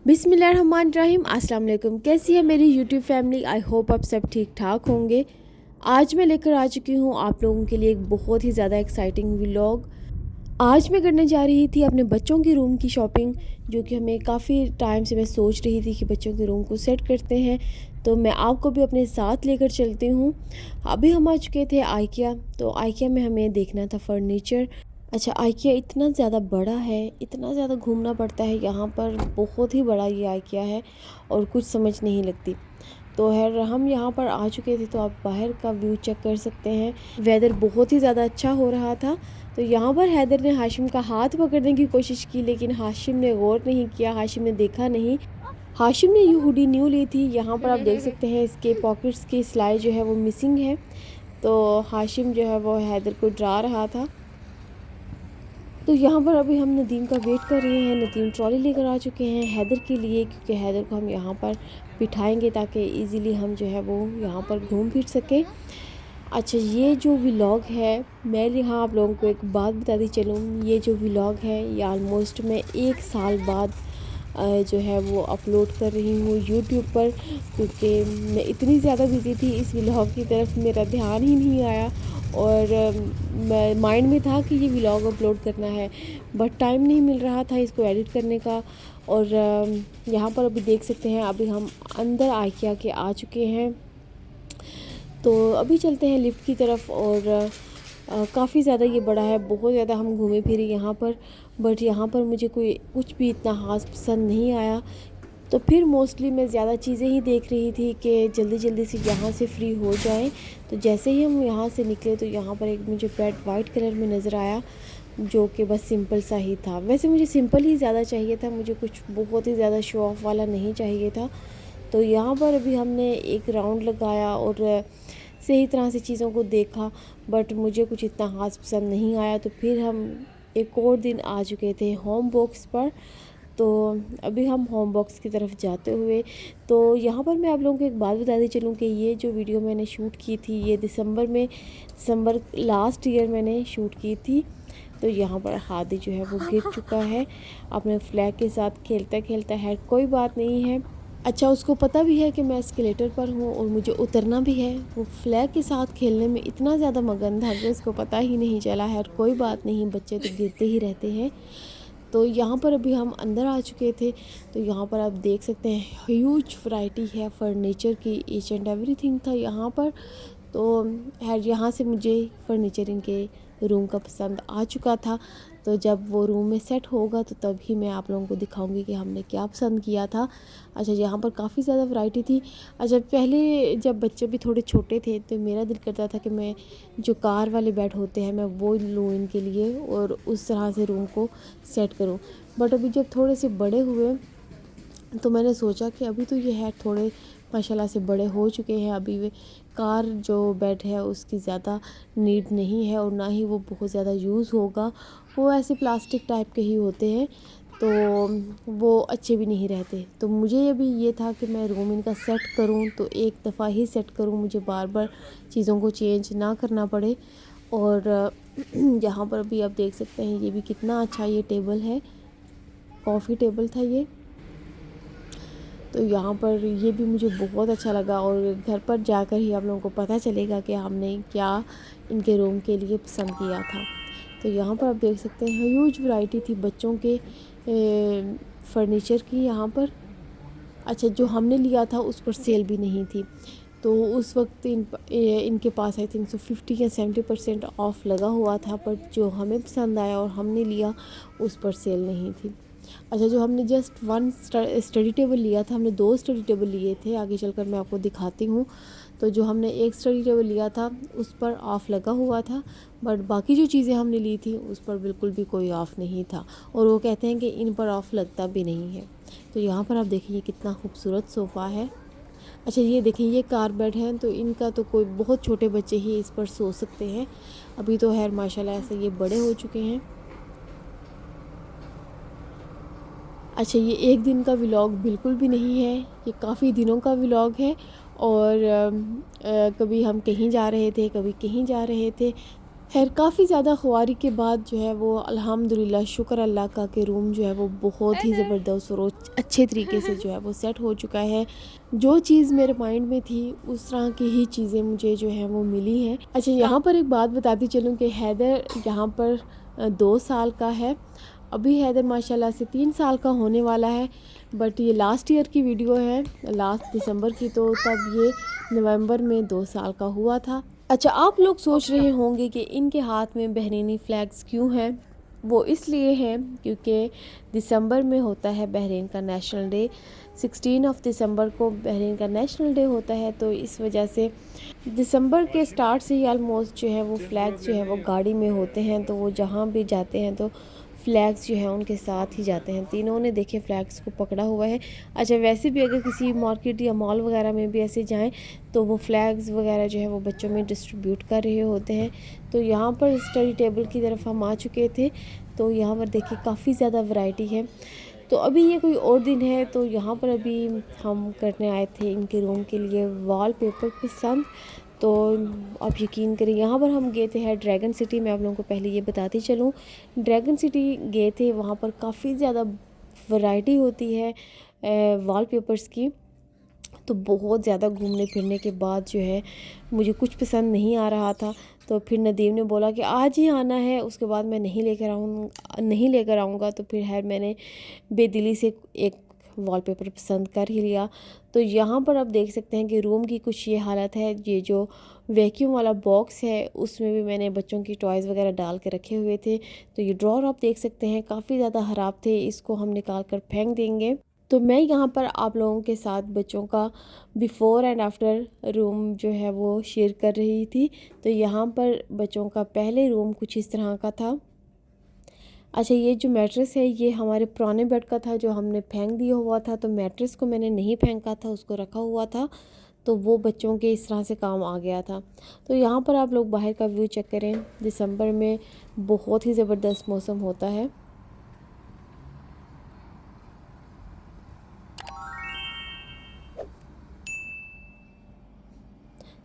बिस्मिल्लाहिर्रहमानिर्रहीम। अस्सलाम वालेकुम। कैसी है मेरी यूट्यूब फैमिली? आई होप आप सब ठीक ठाक होंगे। आज मैं लेकर आ चुकी हूँ आप लोगों के लिए एक बहुत ही ज़्यादा एक्साइटिंग व्लॉग। आज मैं करने जा रही थी अपने बच्चों की रूम की शॉपिंग, जो कि हमें काफ़ी टाइम से मैं सोच रही थी कि बच्चों के रूम को सेट करते हैं, तो मैं आपको भी अपने साथ लेकर चलती हूँ। अभी हम आ चुके थे आइकिया। तो आइकिया में हमें देखना था फर्नीचर। अच्छा, आइकिया इतना ज़्यादा बड़ा है, इतना ज़्यादा घूमना पड़ता है यहाँ पर, बहुत ही बड़ा ये आइकिया है और कुछ समझ नहीं लगती। तो है हम यहाँ पर आ चुके थे, तो आप बाहर का व्यू चेक कर सकते हैं। वेदर बहुत ही ज़्यादा अच्छा हो रहा था। तो यहाँ पर हैदर ने हाशिम का हाथ पकड़ने की कोशिश की, लेकिन हाशिम ने गौर नहीं किया, हाशिम ने देखा नहीं। हाशिम ने ये हुडी न्यू ली थी। यहाँ पर आप देख सकते हैं इसके पॉकेट्स की सिलाई जो है वो मिसिंग है। तो हाशिम जो है वो हैदर को डरा रहा था। तो यहाँ पर अभी हम नदीम का वेट कर रहे हैं। नदीम ट्रॉली लेकर आ चुके हैं हैदर के लिए, क्योंकि हैदर को हम यहाँ पर बिठाएंगे ताकि इजीली हम जो है वो यहाँ पर घूम फिर सकें। अच्छा, ये जो व्लॉग है, मैं यहाँ आप लोगों को एक बात बताती चलूँ, ये जो व्लॉग है ये ऑलमोस्ट मैं 1 साल बाद जो है वो अपलोड कर रही हूँ यूट्यूब पर, क्योंकि मैं इतनी ज़्यादा बिज़ी थी इस व्लॉग की तरफ मेरा ध्यान ही नहीं आया। और मैं माइंड में था कि ये व्लॉग अपलोड करना है, बट टाइम नहीं मिल रहा था इसको एडिट करने का। और यहाँ पर अभी देख सकते हैं, अभी हम अंदर आइकिया के आ चुके हैं। तो अभी चलते हैं लिफ्ट की तरफ। और काफ़ी ज़्यादा ये बड़ा है, बहुत ज़्यादा हम घूमे फिरे यहाँ पर, बट यहाँ पर मुझे कोई कुछ भी इतना ख़ास पसंद नहीं आया। तो फिर मोस्टली मैं ज़्यादा चीज़ें ही देख रही थी कि जल्दी जल्दी से यहाँ से फ्री हो जाएं। तो जैसे ही हम यहाँ से निकले तो यहाँ पर एक मुझे बेड वाइट कलर में नज़र आया, जो कि बस सिंपल सा ही था। वैसे मुझे सिंपल ही ज़्यादा चाहिए था, मुझे कुछ बहुत ही ज़्यादा शो ऑफ वाला नहीं चाहिए था। तो यहाँ पर अभी हमने एक राउंड लगाया और सही तरह से चीज़ों को देखा, बट मुझे कुछ इतना ख़ास पसंद नहीं आया। तो फिर हम एक और दिन आ चुके थे होम बॉक्स पर। तो अभी हम होम बॉक्स की तरफ जाते हुए, तो यहाँ पर मैं आप लोगों को एक बात बताती चलूँ कि ये जो वीडियो मैंने शूट की थी ये दिसंबर लास्ट ईयर मैंने शूट की थी। तो यहाँ पर हादी जो है वो गिर चुका है अपने फ्लैग के साथ, खेलता खेलता है, कोई बात नहीं है। अच्छा, उसको पता भी है कि मैं एस्केलेटर पर हूँ और मुझे उतरना भी है। वो फ्लैग के साथ खेलने में इतना ज़्यादा मगन था कि उसको पता ही नहीं चला है। और कोई बात नहीं, बच्चे तो गिरते ही रहते हैं। तो यहाँ पर अभी हम अंदर आ चुके थे। तो यहाँ पर आप देख सकते हैं ह्यूज वैरायटी है फर्नीचर की, ईच एंड एवरीथिंग था यहाँ पर। तो खैर यहाँ से मुझे फर्नीचर इनके रूम का पसंद आ चुका था। तो जब वो रूम में सेट होगा तो तभी मैं आप लोगों को दिखाऊंगी कि हमने क्या पसंद किया था। अच्छा, यहाँ पर काफ़ी ज़्यादा वैरायटी थी। अच्छा, पहले जब बच्चे भी थोड़े छोटे थे तो मेरा दिल करता था कि मैं जो कार वाले बेड होते हैं मैं वो लूँ इनके लिए और उस तरह से रूम को सेट करूँ। बट अभी जब थोड़े से बड़े हुए तो मैंने सोचा कि अभी तो ये है थोड़े माशाल्लाह से बड़े हो चुके हैं, अभी वे कार जो बेड है उसकी ज़्यादा नीड नहीं है और ना ही वो बहुत ज़्यादा यूज़ होगा। वो ऐसे प्लास्टिक टाइप के ही होते हैं, तो वो अच्छे भी नहीं रहते। तो मुझे अभी ये था कि मैं रूम इनका सेट करूं तो एक दफ़ा ही सेट करूं, मुझे बार बार चीज़ों को चेंज ना करना पड़े। और यहाँ पर भी आप देख सकते हैं ये भी कितना अच्छा ये टेबल है, कॉफ़ी टेबल था ये। तो यहाँ पर ये भी मुझे बहुत अच्छा लगा और घर पर जाकर ही आप लोगों को पता चलेगा कि हमने क्या इनके रूम के लिए पसंद किया था। तो यहाँ पर आप देख सकते हैं ह्यूज वैरायटी थी बच्चों के फर्नीचर की यहाँ पर। अच्छा, जो हमने लिया था उस पर सेल भी नहीं थी, तो उस वक्त इनके पास आई थिंक 50 या 70% ऑफ लगा हुआ था, पर जो हमें पसंद आया और हमने लिया उस पर सेल नहीं थी। अच्छा, जो हमने जस्ट वन स्टडी टेबल लिया था, हमने 2 स्टडी टेबल लिए थे, आगे चलकर मैं आपको दिखाती हूँ। तो जो हमने एक स्टडी टेबल लिया था उस पर ऑफ़ लगा हुआ था, बट बाकी जो चीज़ें हमने ली थी उस पर बिल्कुल भी कोई ऑफ़ नहीं था, और वो कहते हैं कि इन पर ऑफ़ लगता भी नहीं है। तो यहाँ पर आप देखिए कितना खूबसूरत सोफ़ा है। अच्छा, ये देखिए ये कार बेड है, तो इनका तो कोई बहुत छोटे बच्चे ही इस पर सो सकते हैं। अभी तो खैर माशाल्लाह ऐसे ये बड़े हो चुके हैं। अच्छा, ये एक दिन का व्लॉग बिल्कुल भी नहीं है, ये काफ़ी दिनों का व्लॉग है। और कभी हम कहीं जा रहे थे, कभी कहीं जा रहे थे। खैर काफ़ी ज़्यादा ख्वारी के बाद जो है वो अल्हम्दुलिल्लाह शुक्र अल्लाह का कि रूम जो है वो बहुत ही ज़बरदस्त और अच्छे तरीके से जो है वो सेट हो चुका है। जो चीज़ मेरे माइंड में थी उस तरह की ही चीज़ें मुझे जो है वो मिली हैं। अच्छा, यहाँ पर एक बात बताती चलूँ कि हैदर यहाँ पर 2 साल का है। अभी हैदर माशाल्लाह से 3 साल का होने वाला है, बट ये लास्ट ईयर की वीडियो है, लास्ट दिसंबर की, तो तब ये नवंबर में 2 साल का हुआ था। अच्छा, आप लोग सोच रहे होंगे कि इनके हाथ में बहरीनी फ्लैग्स क्यों हैं। वो इसलिए हैं क्योंकि दिसंबर में होता है बहरीन का नेशनल डे। 16 दिसंबर को बहरीन का नेशनल डे होता है, तो इस वजह से दिसंबर के स्टार्ट से ही आलमोस्ट जो है वो फ्लैग्स जो है वो गाड़ी में होते हैं। तो वो जहाँ भी जाते हैं तो फ्लैग्स जो है उनके साथ ही जाते हैं। तीनों ने देखे फ्लैग्स को पकड़ा हुआ है। अच्छा, वैसे भी अगर किसी मार्केट या मॉल वगैरह में भी ऐसे जाएं तो वो फ्लैग्स वगैरह जो है वो बच्चों में डिस्ट्रीब्यूट कर रहे होते हैं। तो यहाँ पर स्टडी टेबल की तरफ हम आ चुके थे, तो यहाँ पर देखिए काफ़ी ज़्यादा वैरायटी है। तो अभी ये कोई और दिन है, तो यहाँ पर अभी हम करने आए थे इनके रूम के लिए वॉलपेपर पसंद। तो आप यकीन करें, यहाँ पर हम गए थे है ड्रैगन सिटी। मैं आप लोगों को पहले ये बताती चलूँ, ड्रैगन सिटी गए थे, वहाँ पर काफ़ी ज़्यादा वैरायटी होती है वॉलपेपर्स की। तो बहुत ज़्यादा घूमने फिरने के बाद जो है मुझे कुछ पसंद नहीं आ रहा था। तो फिर नदीम ने बोला कि आज ही आना है, उसके बाद मैं नहीं लेकर आऊँगा। तो फिर है मैंने बेदिली से एक वॉलपेपर पसंद कर ही लिया। तो यहाँ पर आप देख सकते हैं कि रूम की कुछ ये हालत है। ये जो वैक्यूम वाला बॉक्स है उसमें भी मैंने बच्चों की टॉयज़ वगैरह डाल के रखे हुए थे। तो ये ड्रॉर आप देख सकते हैं काफ़ी ज़्यादा ख़राब थे, इसको हम निकाल कर फेंक देंगे। तो मैं यहाँ पर आप लोगों के साथ बच्चों का बिफ़ोर एंड आफ्टर रूम जो है वो शेयर कर रही थी। तो यहाँ पर बच्चों का पहले रूम कुछ इस तरह का था। अच्छा, ये जो मैट्रेस है ये हमारे पुराने बेड का था जो हमने फेंक दिया हुआ था। तो मैट्रेस को मैंने नहीं फेंका था, उसको रखा हुआ था, तो वो बच्चों के इस तरह से काम आ गया था। तो यहाँ पर आप लोग बाहर का व्यू चेक करें, दिसंबर में बहुत ही ज़बरदस्त मौसम होता है।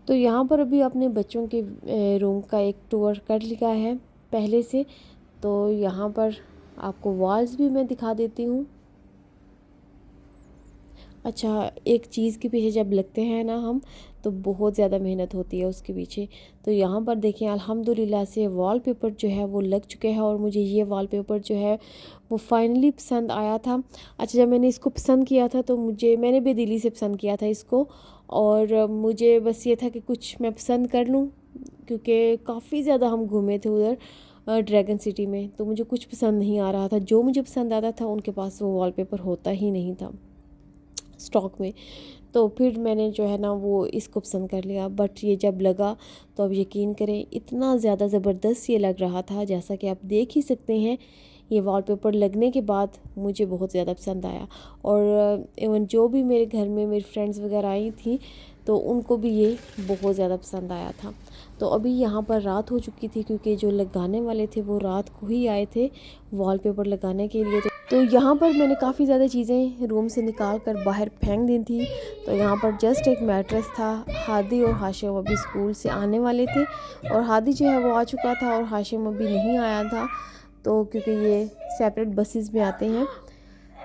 तो यहाँ पर अभी अपने बच्चों के रूम का एक टूर कर लिया है पहले से। तो यहाँ पर आपको वॉल्स भी मैं दिखा देती हूँ। अच्छा, एक चीज़ के पीछे जब लगते हैं ना हम, तो बहुत ज़्यादा मेहनत होती है उसके पीछे। तो यहाँ पर देखें अल्हम्दुलिल्लाह से वॉलपेपर जो है वो लग चुके हैं, और मुझे ये वॉलपेपर जो है वो फाइनली पसंद आया था। अच्छा, जब मैंने इसको पसंद किया था तो मैंने बेदिली से पसंद किया था इसको, और मुझे बस ये था कि कुछ मैं पसंद कर लूँ, क्योंकि काफ़ी ज़्यादा हम घूमे थे उधर ड्रैगन सिटी में। तो मुझे कुछ पसंद नहीं आ रहा था, जो मुझे पसंद आता था उनके पास वो वॉलपेपर होता ही नहीं था स्टॉक में। तो फिर मैंने जो है ना वो इसको पसंद कर लिया। बट ये जब लगा तो अब यकीन करें इतना ज़्यादा ज़बरदस्त ये लग रहा था, जैसा कि आप देख ही सकते हैं। ये वॉलपेपर लगने के बाद मुझे बहुत ज़्यादा पसंद आया, और इवन जो भी मेरे घर में मेरी फ्रेंड्स वगैरह आई थी तो उनको भी ये बहुत ज़्यादा पसंद आया था। तो अभी यहाँ पर रात हो चुकी थी, क्योंकि जो लगाने वाले थे वो रात को ही आए थे वॉलपेपर लगाने के लिए। तो यहाँ पर मैंने काफ़ी ज़्यादा चीज़ें रूम से निकाल कर बाहर फेंक दी थी। तो यहाँ पर जस्ट एक मैट्रेस था। हादी और हाशिम अभी स्कूल से आने वाले थे, और हादी जो है वो आ चुका था और हाशिम अभी नहीं आया था, तो क्योंकि ये सेपरेट बसेस में आते हैं।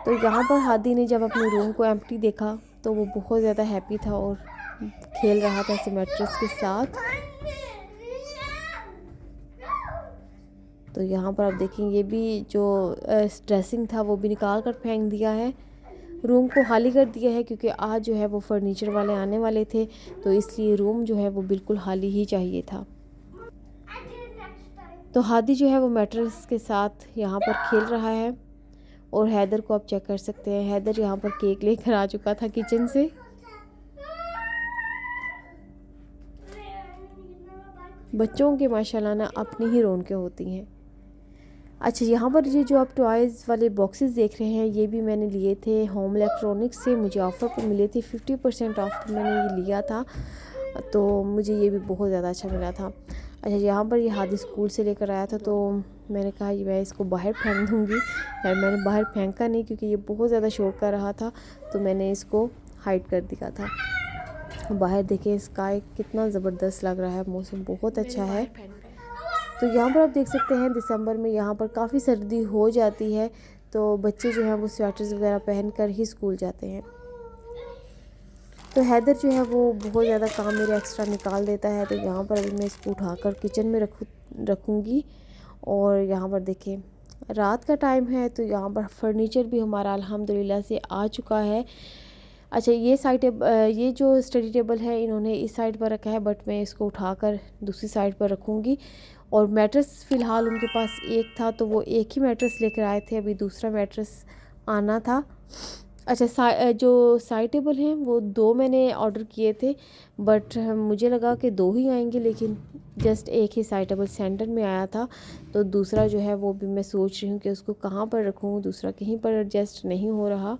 तो यहाँ पर हादी ने जब अपने रूम को एम्प्टी देखा तो वो बहुत ज़्यादा हैप्पी था और खेल रहा था इस मैट्रेस के साथ। तो यहाँ पर आप देखें ये भी जो ड्रेसिंग था वो भी निकाल कर फेंक दिया है, रूम को खाली कर दिया है, क्योंकि आज जो है वो फर्नीचर वाले आने वाले थे, तो इसलिए रूम जो है वो बिल्कुल खाली ही चाहिए था। तो हादी जो है वो मैट्रेस के साथ यहाँ पर खेल रहा है, और हैदर को आप चेक कर सकते हैं, हैदर यहाँ पर केक लेकर आ चुका था किचन से। बच्चों के माशाल्लाह ना अपनी ही रौनकें होती हैं। अच्छा, यहाँ पर ये जो आप टॉयज़ वाले बॉक्सेस देख रहे हैं ये भी मैंने लिए थे होम इलेक्ट्रॉनिक्स से, मुझे ऑफ़र पर मिले थे 50% ऑफ पर मैंने ये लिया था, तो मुझे ये भी बहुत ज़्यादा अच्छा मिला था। अच्छा, यहाँ पर ये हादी स्कूल से लेकर आया था, तो मैंने कहा ये मैं इसको बाहर फेंक दूँगी, और मैंने बाहर फेंका नहीं क्योंकि ये बहुत ज़्यादा शोर कर रहा था, तो मैंने इसको हाइड कर दिया था। बाहर देखें स्काई कितना ज़बरदस्त लग रहा है, मौसम बहुत अच्छा है। तो यहाँ पर आप देख सकते हैं दिसंबर में यहाँ पर काफ़ी सर्दी हो जाती है, तो बच्चे जो हैं वो स्वेटर्स वगैरह पहन कर ही स्कूल जाते हैं। तो हैदर जो है वो बहुत ज़्यादा काम मेरे एक्स्ट्रा निकाल देता है। तो यहाँ पर अभी मैं इसको उठाकर किचन में रखूँगी। और यहाँ पर देखें रात का टाइम है, तो यहाँ पर फर्नीचर भी हमारा अल्हम्दुलिल्लाह से आ चुका है। अच्छा, ये जो स्टडी टेबल है इन्होंने इस साइड पर रखा है, बट मैं इसको उठाकर दूसरी साइड पर रखूँगी। और मैट्रेस फ़िलहाल उनके पास एक था, तो वो एक ही मैट्रेस लेकर आए थे, अभी दूसरा मैट्रेस आना था। अच्छा, जो साइड टेबल हैं वो 2 मैंने ऑर्डर किए थे, बट मुझे लगा कि 2 ही आएंगे, लेकिन जस्ट एक ही साइड टेबल सेंटर में आया था। तो दूसरा जो है वो भी मैं सोच रही हूँ कि उसको कहाँ पर रखूँ, दूसरा कहीं पर एडजस्ट नहीं हो रहा।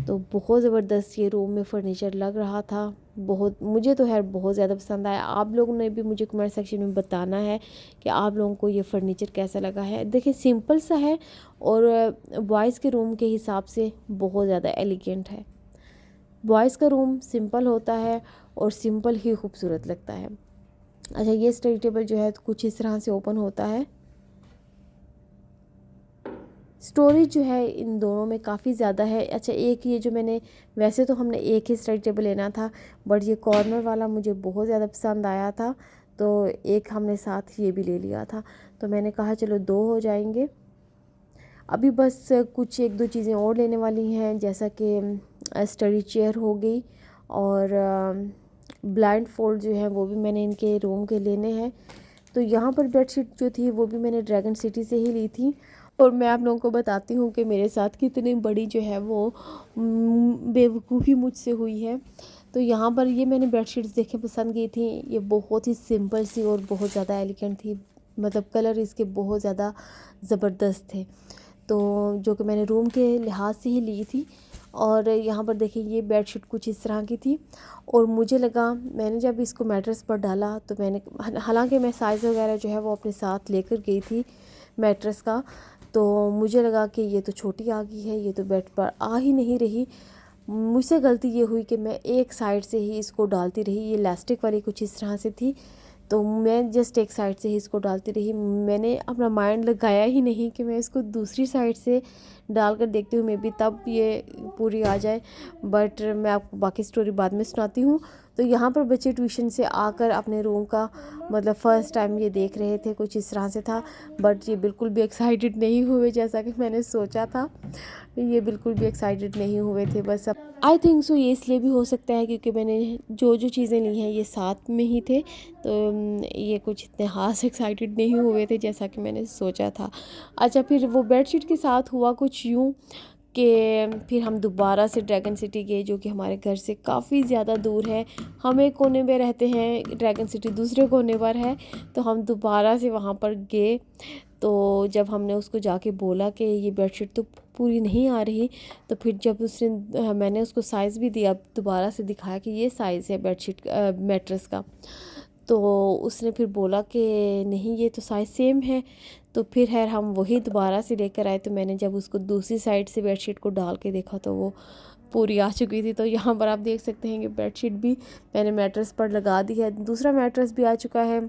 तो बहुत ज़बरदस्त ये रूम में फ़र्नीचर लग रहा था, मुझे तो खैर बहुत ज़्यादा पसंद आया। आप लोगों ने भी मुझे कमेंट सेक्शन में बताना है कि आप लोगों को ये फ़र्नीचर कैसा लगा है। देखिए सिंपल सा है और बॉयज़ के रूम के हिसाब से बहुत ज़्यादा एलिगेंट है। बॉयज़ का रूम सिंपल होता है और सिंपल ही खूबसूरत लगता है। अच्छा, ये स्टडी टेबल जो है तो कुछ इस तरह से ओपन होता है। स्टोरेज जो है इन दोनों में काफ़ी ज़्यादा है। अच्छा, एक ये जो मैंने, वैसे तो हमने एक ही स्टडी टेबल लेना था, बट ये कॉर्नर वाला मुझे बहुत ज़्यादा पसंद आया था, तो एक हमने साथ ये भी ले लिया था। तो मैंने कहा चलो 2 हो जाएंगे। अभी बस कुछ 1-2 चीज़ें और लेने वाली हैं, जैसा कि स्टडी चेयर हो गई और ब्लाइंड फोल्ड जो है वो भी मैंने इनके रूम के लेने हैं। तो यहाँ पर बेडशीट जो थी वो भी मैंने ड्रैगन सिटी से ही ली थी। और मैं आप लोगों को बताती हूँ कि मेरे साथ कितनी बड़ी जो है वो बेवकूफ़ी मुझसे हुई है। तो यहाँ पर ये मैंने बेडशीट्स देखे पसंद की थी, ये बहुत ही सिंपल सी और बहुत ज़्यादा एलिगेंट थी, मतलब कलर इसके बहुत ज़्यादा ज़बरदस्त थे, तो जो कि मैंने रूम के लिहाज से ही ली थी। और यहाँ पर देखिए ये बेडशीट कुछ इस तरह की थी, और मुझे लगा, मैंने जब इसको मैट्रेस पर डाला तो मैंने, हालांकि मैं साइज़ वगैरह जो है वो अपने साथ लेकर गई थी मैट्रेस का, तो मुझे लगा कि ये तो छोटी आ गई है, ये तो बेड पर आ ही नहीं रही। मुझसे गलती ये हुई कि मैं एक साइड से ही इसको डालती रही, ये इलास्टिक वाली कुछ इस तरह से थी, तो मैं जस्ट एक साइड से ही इसको डालती रही। मैंने अपना माइंड लगाया ही नहीं कि मैं इसको दूसरी साइड से डाल कर देखती हूँ, मे बी तब ये पूरी आ जाए। बट मैं आपको बाकी स्टोरी बाद में सुनाती हूँ। तो यहाँ पर बच्चे ट्यूशन से आकर अपने रूम का मतलब फ़र्स्ट टाइम ये देख रहे थे, कुछ इस तरह से था। बट ये बिल्कुल भी एक्साइटेड नहीं हुए जैसा कि मैंने सोचा था, ये बिल्कुल भी एक्साइटेड नहीं हुए थे। बस अब आई थिंक सो ये इसलिए भी हो सकता है क्योंकि मैंने जो चीज़ें ली हैं ये साथ में ही थे, तो ये कुछ इतने खास एक्साइटेड नहीं हुए थे जैसा कि मैंने सोचा था। अच्छा, फिर वो बेडशीट के साथ हुआ कुछ यूँ कि फिर हम दोबारा से ड्रैगन सिटी गए, जो कि हमारे घर से काफ़ी ज़्यादा दूर है। हम एक कोने में रहते हैं, ड्रैगन सिटी दूसरे कोने पर है, तो हम दोबारा से वहाँ पर गए। तो जब हमने उसको जाके बोला कि ये बेडशीट तो पूरी नहीं आ रही, तो फिर जब उसने, मैंने उसको साइज़ भी दिया, दोबारा से दिखाया कि ये साइज़ है बेडशीट मैट्रेस का, तो उसने फिर बोला कि नहीं ये तो साइज़ सेम है। तो फिर खैर हम वही दोबारा से लेकर आए। तो मैंने जब उसको दूसरी साइड से बेडशीट को डाल के देखा तो वो पूरी आ चुकी थी। तो यहाँ पर आप देख सकते हैं कि बेडशीट भी मैंने मैट्रेस पर लगा दी है, दूसरा मैट्रेस भी आ चुका है।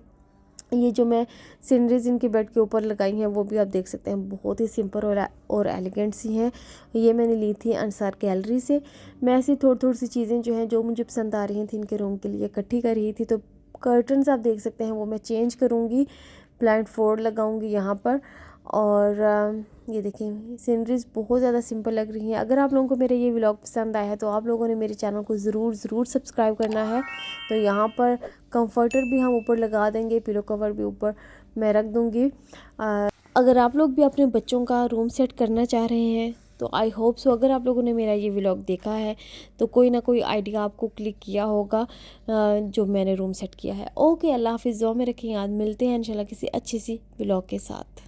ये जो मैं सीनरीज इनके बेड के ऊपर लगाई हैं वो भी आप देख सकते हैं, बहुत ही सिंपल और एलिगेंट सी हैं। ये मैंने ली थी अंसार गैलरी से। मैं ऐसी थोड़ी सी चीज़ें जो हैं जो मुझे पसंद आ रही थी इनके रूम के लिए इकट्ठी कर रही थी। तो कर्टन्स आप देख सकते हैं वो मैं चेंज करूँगी, ब्लाइंड फोल्ड लगाऊंगी यहाँ पर। और ये देखें सीनरीज बहुत ज़्यादा सिंपल लग रही हैं। अगर आप लोगों को मेरा ये व्लॉग पसंद आया है तो आप लोगों ने मेरे चैनल को ज़रूर सब्सक्राइब करना है। तो यहाँ पर कंफर्टर भी हम ऊपर लगा देंगे, पिलो कवर भी ऊपर मैं रख दूँगी। अगर आप लोग भी अपने बच्चों का रूम सेट करना चाह रहे हैं तो आई होप सो, अगर आप लोगों ने मेरा ये व्लॉग देखा है तो कोई ना कोई आइडिया आपको क्लिक किया होगा जो मैंने रूम सेट किया है। ओके, अल्लाह हाफिज़, दुआ में रखें, याद मिलते हैं इंशाल्लाह किसी अच्छी सी व्लॉग के साथ।